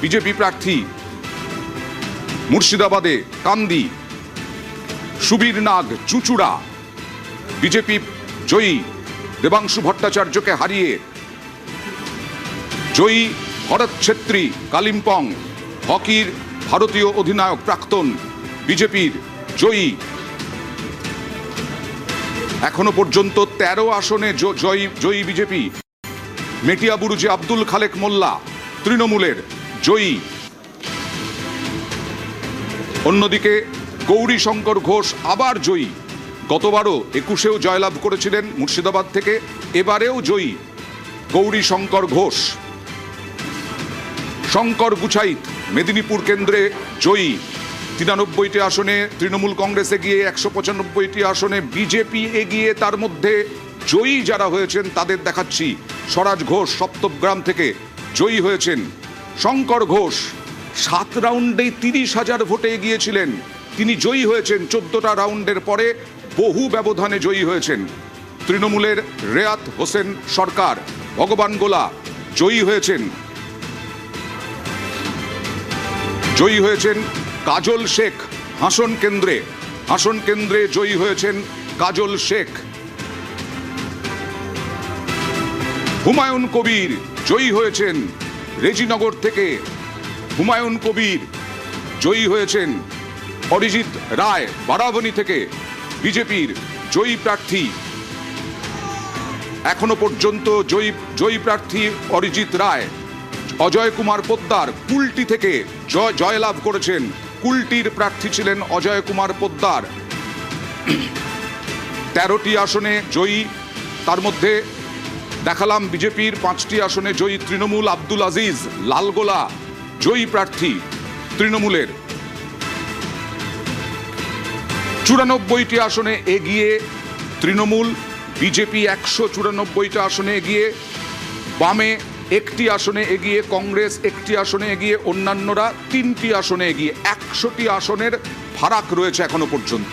BJP প্রার্থী মুর্শিদাবাদে কান্দি, সুবীর নাগ Chuchura BJP জয়ী, দেবাংশু ভট্টাচার্যকে হারিয়ে জয়ী ভরত ছেত্রী কালিম্পং, হকির ভারতীয় অধিনায়ক প্রাক্তন বিজেপির জয়ী। এখনো পর্যন্ত 13 আসনে জয়ী বিজেপি। মেটিয়াবুরুজে আব্দুল খালেক মোল্লা তৃণমূলের জয়ী। অন্যদিকে গৌরী শঙ্কর ঘোষ আবার জয়ী। গতবারও 21-এও জয়লাভ করেছিলেন মুর্শিদাবাদ থেকে, এবারেও জয়ী গৌরী শঙ্কর ঘোষ। শঙ্কর গুছাইত মেদিনীপুর কেন্দ্রে জয়ী। 93টি আসনে তৃণমূল কংগ্রেস এগিয়ে, 195টি আসনে বিজেপি এগিয়ে। তার মধ্যে জয়ী যারা হয়েছেন তাদের দেখাচ্ছি। স্বরাজ ঘোষ সপ্তগ্রাম থেকে জয়ী হয়েছেন। শঙ্কর ঘোষ 7 রাউন্ডেই 30,000 ভোটে এগিয়েছিলেন, তিনি জয়ী হয়েছেন। 14টা রাউন্ডের পরে বহু ব্যবধানে জয়ী হয়েছেন। তৃণমূলের রেয়াত হোসেন সরকার ভগবান গোলা জয়ী হয়েছেন। জয়ী হয়েছেন কাজল শেখ হাসন কেন্দ্রে জয়ী হয়েছেন কাজল শেখ। হুমায়ুন কবির জয়ী হয়েছেন রেজিনগর থেকে। হুমায়ুন কবির জয়ী হয়েছেন। অরিজিৎ রায় বারাবণী থেকে বিজেপির জয়ী প্রার্থী। এখনো পর্যন্ত জয়ী প্রার্থী অরিজিৎ রায়। অজয় কুমার পোদ্দার কুলটি থেকে জয়লাভ করেছেন। কুলটির প্রার্থী ছিলেন অজয় কুমার পোদ্দার। 13টি আসনে জয়ী, তার মধ্যে দেখালাম বিজেপির 5টি আসনে জয়ী তৃণমূল। আব্দুল আজিজ লালগোলা জয়ী প্রার্থী তৃণমূলের। 94টি আসনে এগিয়ে তৃণমূল, বিজেপি 194টা আসনে এগিয়ে, বামে 1টি আসনে এগিয়ে, কংগ্রেস 1টি আসনে এগিয়ে, অন্যান্যরা 3টি আসনে এগিয়ে। 100টি আসনের ফারাক রয়েছে এখনো পর্যন্ত।